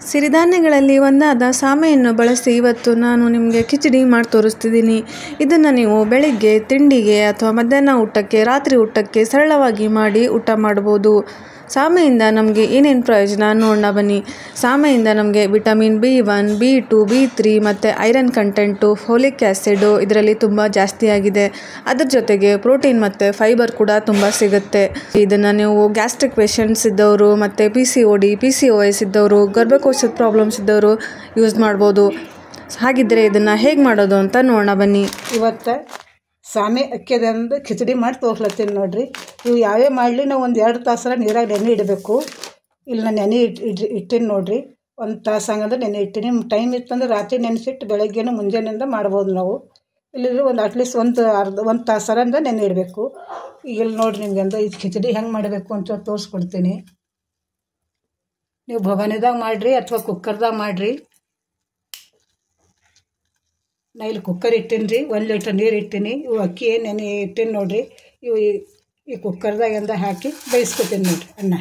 ಸಿರಿಧಾನ್ಯಗಳಲ್ಲಿ ಒಂದಾದ ಸಾಮೆಯನ್ನು ಬಳಸಿ ಇವತ್ತು ನಾನು ನಿಮಗೆ ಕಿಚಡಿ ಮಾಡಿ ತೋರಿಸ್ತಿದ್ದೀನಿ. ಇದನ್ನು ನೀವು ಬೆಳಿಗ್ಗೆ ತಿಂಡಿಗೆ ಅಥವಾ ಮಧ್ಯಾಹ್ನ ಊಟಕ್ಕೆ, ರಾತ್ರಿ ಊಟಕ್ಕೆ ಸರಳವಾಗಿ ಮಾಡಿ ಊಟ ಮಾಡ್ಬೋದು. ಸಾಮೆಯಿಂದ ನಮಗೆ ಏನೇನು ಪ್ರಯೋಜನ ನೋಡೋಣ ಬನ್ನಿ. ಸಾಮೆಯಿಂದ ನಮಗೆ ವಿಟಮಿನ್ B1, B2, B3 ಮತ್ತು ಐರನ್ ಕಂಟೆಂಟು, ಫೋಲಿಕ್ ಆ್ಯಸಿಡು ಇದರಲ್ಲಿ ತುಂಬ ಜಾಸ್ತಿ ಆಗಿದೆ. ಅದ್ರ ಜೊತೆಗೆ ಪ್ರೋಟೀನ್ ಮತ್ತು ಫೈಬರ್ ಕೂಡ ತುಂಬ ಸಿಗುತ್ತೆ. ಇದನ್ನು ನೀವು ಗ್ಯಾಸ್ಟ್ರಿಕ್ ಪೇಷಂಟ್ಸ್ ಇದ್ದವರು ಮತ್ತು PCOD, PCOS ಇದ್ದವರು, ಗರ್ಭಕೋಶದ ಪ್ರಾಬ್ಲಮ್ಸ್ ಇದ್ದವರು ಯೂಸ್ ಮಾಡ್ಬೋದು. ಹಾಗಿದ್ದರೆ ಇದನ್ನು ಹೇಗೆ ಮಾಡೋದು ಅಂತ ನೋಡೋಣ ಬನ್ನಿ. ಇವತ್ತು ಸಾಮೆ ಅಕ್ಕಿದಂದು ಕಿಚಡಿ ಮಾಡಿ ತೋರ್ಸ್ಲತ್ತೀನಿ ನೋಡಿರಿ. ಇವು ಯಾವೇ ಮಾಡಲಿ ನಾವು ಒಂದು 2 ತಾಸರ ನೀರಾಗ ನೆನೆ ಇಡಬೇಕು. ಇಲ್ಲಿ ನಾನು ನೆನೆ ಇಟ್ಟೀನಿ ನೋಡಿರಿ. 1 ತಾಸು ಹಂಗಂದ್ರೆ ನೆನೆ ಇಟ್ಟೀನಿ. ಟೈಮ್ ಇತ್ತಂದ್ರೆ ರಾತ್ರಿ ನೆನೆಸಿಟ್ಟು ಬೆಳಗ್ಗೆನೂ ಮುಂಜಾನೆಯಿಂದ ಮಾಡ್ಬೋದು ನಾವು. ಇಲ್ಲಿದ್ರೆ ಒಂದು ಅಟ್ಲೀಸ್ಟ್ ಒಂದು ತಾಸರ ಅಂದ್ರೆ ನೆನೆ ಇಡಬೇಕು. ಈಗ ಇಲ್ಲಿ ನೋಡಿರಿ ನಿಮ್ಗೆ ಅಂದ್ರೆ ಇದು ಕಿಚಡಿ ಹೆಂಗೆ ಮಾಡಬೇಕು ಅಂತ ತೋರಿಸ್ಕೊಡ್ತೀನಿ. ನೀವು ಭವಾನಿದಾಗ ಮಾಡಿರಿ ಅಥವಾ ಕುಕ್ಕರ್ದಾಗ ಮಾಡಿರಿ. ನಾ ಇಲ್ಲಿ ಕುಕ್ಕರ್ ಇಟ್ಟೀನಿ ರೀ. 1 ಲೀಟ್ರ್ ನೀರು ಇಟ್ಟೀನಿ. ಇವು ಅಕ್ಕಿ ನೆನೆ ಇಟ್ಟೀನಿ ನೋಡಿರಿ. ಇವು ಈ ಕುಕ್ಕರ್ದಾಗಿಂದ ಹಾಕಿ ಬೇಯಿಸ್ಕೊತೀನಿ ನೋಡಿರಿ ಅನ್ನ.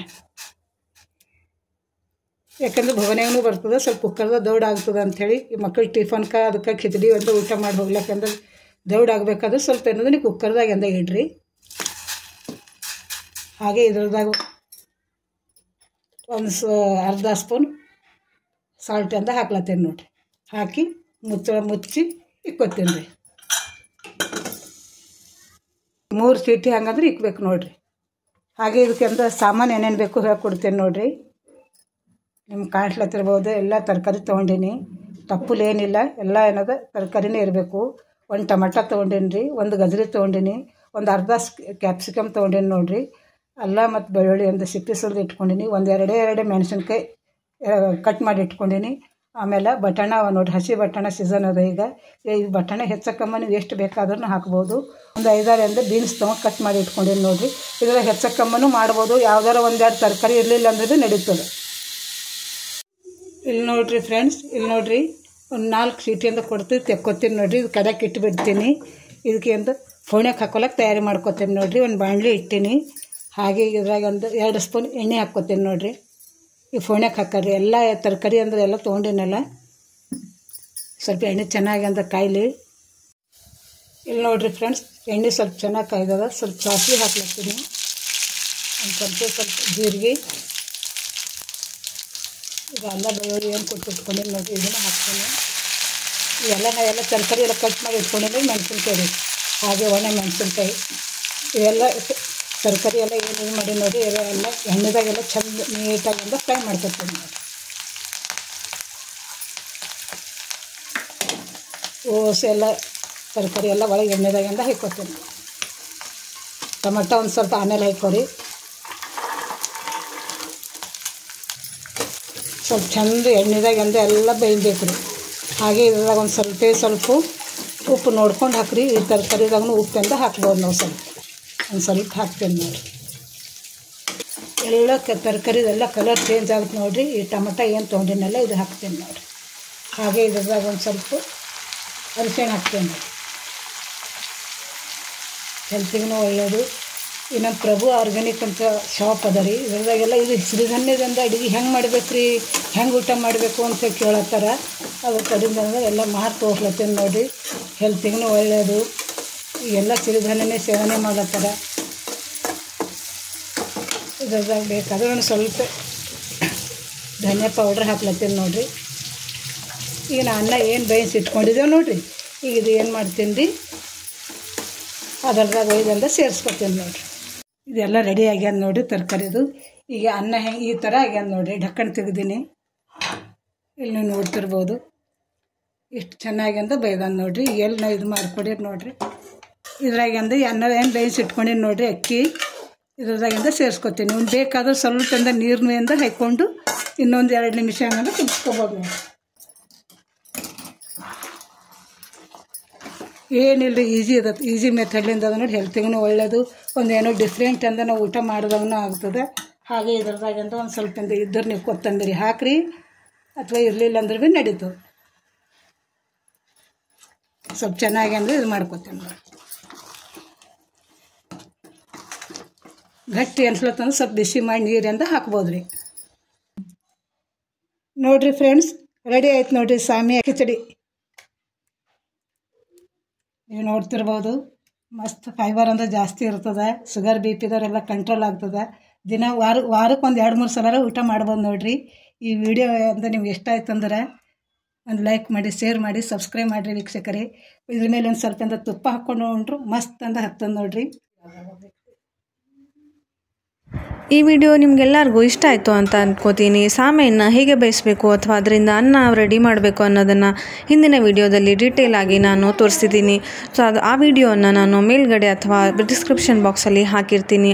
ಯಾಕಂದ್ರೆ ಭವನೆಗೂ ಬರ್ತದೆ, ಸ್ವಲ್ಪ ಕುಕ್ಕರ್ದಾಗ ದೌಡ್ ಆಗ್ತದೆ ಅಂಥೇಳಿ. ಈ ಮಕ್ಕಳು ಟಿಫನ್ಗೆ ಅದಕ್ಕೆ ಕಿಚಡಿ ಅಂತ ಊಟ ಮಾಡಿ ಹೋಗ್ಲಕ್ಕಂದ್ರೆ ದೌಡ್ ಆಗಬೇಕಾದ್ರೆ ಸ್ವಲ್ಪ ಏನಂದ್ರೆ ನೀವು ಕುಕ್ಕರ್ದಾಗಿಂದ ಇಡ್ರಿ. ಹಾಗೆ ಇದ್ರದಾಗ ಅರ್ಧ ಸ್ಪೂನ್ ಸಾಲ್ಟ್ ಅಂತ ಹಾಕ್ಲತ್ತೀನಿ ನೋಡಿರಿ. ಹಾಕಿ ಮುಚ್ಚಿ ಇಕ್ಕೋತೀನಿ ರೀ. 3 ಸೀಟಿ ಹಂಗಂದ್ರೆ ಇಕ್ಬೇಕು ನೋಡಿರಿ. ಹಾಗೆ ಇದಕ್ಕೆ ಅಂತ ಸಾಮಾನು ಏನೇನು ಬೇಕು ಹೇಳ್ಕೊಡ್ತೀನಿ ನೋಡಿರಿ. ನಿಮ್ಗೆ ಕಾಣ್ಸ್ಲತ್ತಿರ್ಬೋದು. ಎಲ್ಲ ತರಕಾರಿ ತೊಗೊಂಡೀನಿ. ತಪ್ಪಲು ಏನಿಲ್ಲ, ಎಲ್ಲ ಏನದ ತರಕಾರಿನೇ ಇರಬೇಕು. 1 ಟೊಮೆಟೊ ತೊಗೊಂಡೀನಿ ರೀ. 1 ಗಜರಿ ತೊಗೊಂಡೀನಿ. ಒಂದು ಅರ್ಧ ಕ್ಯಾಪ್ಸಿಕಮ್ ತೊಗೊಂಡೀನಿ ನೋಡಿರಿ. ಅಲ್ಲ ಮತ್ತು ಬೆಳ್ಳುಳ್ಳಿ ಒಂದು ಸಿಪ್ಪೆ ಸುಲಿದು ಇಟ್ಕೊಂಡೀನಿ. 2 ಮೆಣಸಿನ್ಕಾಯಿ ಕಟ್ ಮಾಡಿ ಇಟ್ಕೊಂಡೀನಿ. ಆಮೇಲೆ ಬಟಾಣ ನೋಡಿರಿ, ಹಸಿ ಬಟಾಣ ಸೀಸನ್ ಅದ ಈಗ. ಈ ಬಟಾಣ ಹೆಚ್ಚಕ್ಕಮ್ಮ ನೀವು ಎಷ್ಟು ಬೇಕಾದ್ರೂ ಹಾಕ್ಬೋದು. ಒಂದು 5-6 ಅಂದ್ರೆ ಬೀನ್ಸ್ ತೊಗೊಂಡು ಕಟ್ ಮಾಡಿ ಇಟ್ಕೊಂಡೀನಿ ನೋಡಿರಿ. ಇದೆಲ್ಲ ಹೆಚ್ಚಕ್ಕಮ್ಮನೂ ಮಾಡ್ಬೋದು. ಯಾವ್ದಾರ 1-2 ತರಕಾರಿ ಇರಲಿಲ್ಲ ಅಂದ್ರೆ ನಡೀತದೆ. ಇಲ್ಲಿ ನೋಡಿರಿ ಫ್ರೆಂಡ್ಸ್, ಇಲ್ಲಿ ನೋಡಿರಿ ಒಂದು 4 ಸೀಟಿಯಿಂದ ಕೊಡ್ತೀವಿ ತೆಕ್ಕೊತೀನಿ ನೋಡಿರಿ. ಇದು ಕಡಕ್ಕೆ ಇಟ್ಟುಬಿಡ್ತೀನಿ. ಇದಕ್ಕೆ ಒಂದು ಫೋಣ್ಯಾಗೆ ಹಾಕೊಳಕ್ಕೆ ತಯಾರಿ ಮಾಡ್ಕೊತೀನಿ ನೋಡಿರಿ. ಒಂದು ಬಾಣಲಿ ಇಟ್ಟೀನಿ. ಹಾಗೆ ಇದ್ರಾಗ ಒಂದು 2 ಸ್ಪೂನ್ ಎಣ್ಣೆ ಹಾಕ್ಕೊತೀನಿ ನೋಡಿರಿ. ಈ ಫೋಣ್ಯಾಗೆ ಹಾಕರಿ. ಎಲ್ಲ ತರಕಾರಿ ಅಂದ್ರೆ ಎಲ್ಲ ತೊಗೊಂಡಿನಲ್ಲ. ಸ್ವಲ್ಪ ಎಣ್ಣೆ ಚೆನ್ನಾಗಿ ಅಂತ ಕಾಯ್ಲಿ. ಇಲ್ಲಿ ನೋಡಿರಿ ಫ್ರೆಂಡ್ಸ್, ಎಣ್ಣೆ ಸ್ವಲ್ಪ ಚೆನ್ನಾಗಿ ಕಾಯ್ದದ. ಸ್ವಲ್ಪ ಸಾಸಿವೆ ಹಾಕ್ಲತ್ತೀನಿ. ಒಂದು ಸ್ವಲ್ಪ ಜೀರಿಗೆ, ಈಗ ಅಲ್ಲ ಬೆಳ್ಳುಳ್ಳಿ ಏನು ಕೊಟ್ಟಿಟ್ಕೊಂಡಿನಿ ನೋಡಿರಿ. ಇದನ್ನು ಹಾಕ್ತೀನಿ. ನಾವೆಲ್ಲ ತರಕಾರಿ ಎಲ್ಲ ಕಟ್ ಮಾಡಿ ಇಟ್ಕೊಂಡಿದ್ರೆ ಮೆಣಸಿನ್ಕಾಯಿ ರೀ. ಹಾಗೆ ಒಣ ಮೆಣಸಿನ್ಕಾಯಿ ಇವೆಲ್ಲ ತರಕಾರಿ ಎಲ್ಲ ಏನೇನು ಮಾಡಿ ನೋಡಿ. ಎಲ್ಲ ಎಣ್ಣೆದಾಗೆಲ್ಲ ಚೆಂದ ನೀಟಾಗಿಂದ ಫ್ರೈ ಮಾಡ್ಕೊತೀನಿ ನೋಡಿ. ಎಲ್ಲ ತರಕಾರಿ ಎಲ್ಲ ಒಳಗೆ ಎಣ್ಣೆದಾಗಿಂದ ಹಾಕ್ಕೊತೀನಿ. ಟೊಮೆಟೊ ಒಂದು ಸ್ವಲ್ಪ ಆಮೇಲೆ ಹಾಕ್ಕೊರಿ. ಸ್ವಲ್ಪ ಚೆಂದ ಎಣ್ಣೆದಾಗಿಂದ ಎಲ್ಲ ಬೇಯಬೇಕು ರೀ. ಹಾಗೆ ಇದ್ರಾಗ ಒಂದು ಸ್ವಲ್ಪ ಉಪ್ಪು ನೋಡ್ಕೊಂಡು ಹಾಕ್ರಿ. ಈ ತರಕಾರಿದಾಗೂ ಉಪ್ಪೆಂದ ಹಾಕ್ಬೋದು ನಾವು. ಒಂದು ಸ್ವಲ್ಪ ಹಾಕ್ತೇನೆ ನೋಡಿರಿ. ಎಲ್ಲ ತರಕಾರಿದೆಲ್ಲ ಕಲರ್ ಚೇಂಜ್ ಆಗುತ್ತೆ ನೋಡಿರಿ. ಈ ಟೊಮೆಟೊ ಏನು ತೊಗೊಂಡಿನಲ್ಲ ಇದು ಹಾಕ್ತೇನೆ ನೋಡಿರಿ. ಹಾಗೆ ಇದ್ರಾಗ ಒಂದು ಸ್ವಲ್ಪ ಅರಿಶಿಣ ಹಾಕ್ತೇನೆ ನೋಡಿ. ಹೆಲ್ತಿಗೂ ಒಳ್ಳೆಯದು. ಈ ನಮ್ಮ ಪ್ರಭು ಆರ್ಗ್ಯಾನಿಕ್ ಅಂತ ಶಾಪ್ ಅದ ರೀ. ಇದ್ರದಾಗೆಲ್ಲ ಇದು ಸಿರಿಧಾನ್ಯದಿಂದ ಅಡುಗೆ ಹೆಂಗೆ ಮಾಡ್ಬೇಕು ರೀ, ಹೆಂಗೆ ಊಟ ಮಾಡಬೇಕು ಅಂತ ಕೇಳತ್ತಾರ. ಅದ್ರ ಕಡೆಯಿಂದ ಎಲ್ಲ ಮಾಡಿ ತೋರ್ಸ್ಲತ್ತೀನಿ ನೋಡಿರಿ. ಹೆಲ್ತಿಗೂ ಒಳ್ಳೆಯದು. ಎಲ್ಲ ಸಿರಿಧಾನ್ಯನೇ ಸೇವನೆ ಮಾಡತ್ತಾರ. ಇದ್ರದಾಗ ಬೇಕಾದ್ರೆ ಒಂದು ಸ್ವಲ್ಪ ಧನಿಯಾ ಪೌಡ್ರ್ ಹಾಕ್ಲತ್ತೀನಿ ನೋಡಿರಿ. ಈಗ ನಾ ಅನ್ನ ಏನು ಬೇಯಿಸಿ ಇಟ್ಕೊಂಡಿದ್ದೇವೆ ನೋಡಿರಿ. ಈಗ ಇದು ಏನು ಮಾಡ್ತೀನಿ ರೀ, ಅದ್ರದಾಗ ಒಯ್ದಂದ ಸೇರಿಸ್ಕೊತೀನಿ ನೋಡಿರಿ. ಇದೆಲ್ಲ ರೆಡಿ ಆಗ್ಯಾದ ನೋಡಿರಿ ತರಕಾರಿದು. ಈಗ ಅನ್ನ ಹೆಂಗೆ ಈ ಥರ ಆಗ್ಯಾದ ನೋಡಿರಿ. ಢಕ್ಕಣ್ ತೆಗ್ದೀನಿ. ಇಲ್ಲಿ ನೀವು ನೋಡ್ತಿರ್ಬೋದು ಎಷ್ಟು ಚೆನ್ನಾಗ್ಯಂದ ಬೇಯ್ದಾನ ನೋಡಿರಿ. ಎಲ್ಲಿ ನಾವು ಇದು ಮಾಡ್ಕೊಡಿರಿ ನೋಡಿರಿ. ಇದ್ರಾಗಿಂದ ಅನ್ನ ಏನು ಬೇಯಿಸಿ ಇಟ್ಕೊಂಡಿನಿ ನೋಡಿರಿ ಅಕ್ಕಿ. ಇದ್ರದಾಗಿಂದ ಸೇರಿಸ್ಕೊತೀನಿ. ಒಂದು ಬೇಕಾದ್ರೆ ಸ್ವಲ್ಪ ನೀರಿನಿಂದ ಹಾಕ್ಕೊಂಡು ಇನ್ನೊಂದು 2 ನಿಮಿಷ ಹಂಗಂದ್ರೆ ಕುದಿಸ್ಕೊಬೋದು ನೋಡಿ. ಏನಿಲ್ಲ, ಈಸಿ ಅದ. ಈಸಿ ಮೆಥಡ್ಲಿಂದ ಅದ ನೋಡಿ. ಹೆಲ್ತಿಗೂ ಒಳ್ಳೆಯದು. ಒಂದೇನೋ ಡಿಫ್ರೆಂಟ್ ಅಂದ ನಾವು ಊಟ ಮಾಡಿದವನು ಆಗ್ತದೆ. ಹಾಗೆ ಇದ್ರದಾಗಿಂದ ಒಂದು ಸ್ವಲ್ಪ ಇದ್ರೆ ನೀವು ಕೊತ್ತಂಬರಿ ಹಾಕ್ರಿ, ಅಥವಾ ಇರಲಿಲ್ಲ ಅಂದ್ರೆ ಭೀ ನಡೀತದೆ. ಸ್ವಲ್ಪ ಚೆನ್ನಾಗಿ ಅಂದರೆ ಇದು ಮಾಡ್ಕೊತೀನಿ ನೋಡಿ. ಗಟ್ಟಿ ಅನ್ಸ್ಲತ್ತಂದ್ರೆ ಸ್ವಲ್ಪ ಬಿಸಿ ಮಾಡಿ ನೀರಿಂದ ಹಾಕ್ಬೋದು ರೀ. ನೋಡಿರಿ ಫ್ರೆಂಡ್ಸ್, ರೆಡಿ ಆಯ್ತು ನೋಡಿರಿ ಸಾಮೆ ಕಿಚಡಿ. ನೀವು ನೋಡ್ತಿರ್ಬೋದು, ಮಸ್ತ್ ಫೈಬರ್ ಅಂದ್ರೆ ಜಾಸ್ತಿ ಇರ್ತದೆ. ಶುಗರ್ ಬಿ ಪಿದವರೆಲ್ಲ ಕಂಟ್ರೋಲ್ ಆಗ್ತದೆ. ದಿನ ವಾರಕ್ಕೆ ಒಂದು 2-3 ಸಲ ಊಟ ಮಾಡ್ಬೋದು ನೋಡಿರಿ. ಈ ವಿಡಿಯೋ ಅಂದ್ರೆ ನಿಮ್ಗೆ ಇಷ್ಟ ಆಯ್ತು ಅಂದ್ರೆ ಒಂದು ಲೈಕ್ ಮಾಡಿ, ಶೇರ್ ಮಾಡಿ, ಸಬ್ಸ್ಕ್ರೈಬ್ ಮಾಡಿರಿ ವೀಕ್ಷಕರೇ. ಇದ್ರ ಮೇಲೆ ಒಂದು ಸ್ವಲ್ಪ ತುಪ್ಪ ಹಾಕ್ಕೊಂಡು ಉಂಡ್ರು ಮಸ್ತ್ ಅಂತ ಹತ್ತದ ನೋಡಿರಿ. ಈ ವಿಡಿಯೋ ನಿಮಗೆಲ್ಲರಿಗೂ ಇಷ್ಟ ಆಯಿತು ಅಂತ ಅಂದ್ಕೋತೀನಿ. ಸಾಮೆಯನ್ನು ಹೇಗೆ ಬೇಯಿಸಬೇಕು ಅಥವಾ ಅದರಿಂದ ಅನ್ನ ರೆಡಿ ಮಾಡಬೇಕು ಅನ್ನೋದನ್ನು ಹಿಂದಿನ ವಿಡಿಯೋದಲ್ಲಿ ಡೀಟೇಲ್ ಆಗಿ ನಾನು ತೋರಿಸಿದ್ದೀನಿ. ಸೊ ಆ ವಿಡಿಯೋವನ್ನು ನಾನು ಮೇಲ್ಗಡೆ ಅಥವಾ ಡಿಸ್ಕ್ರಿಪ್ಷನ್ ಬಾಕ್ಸಲ್ಲಿ ಹಾಕಿರ್ತೀನಿ.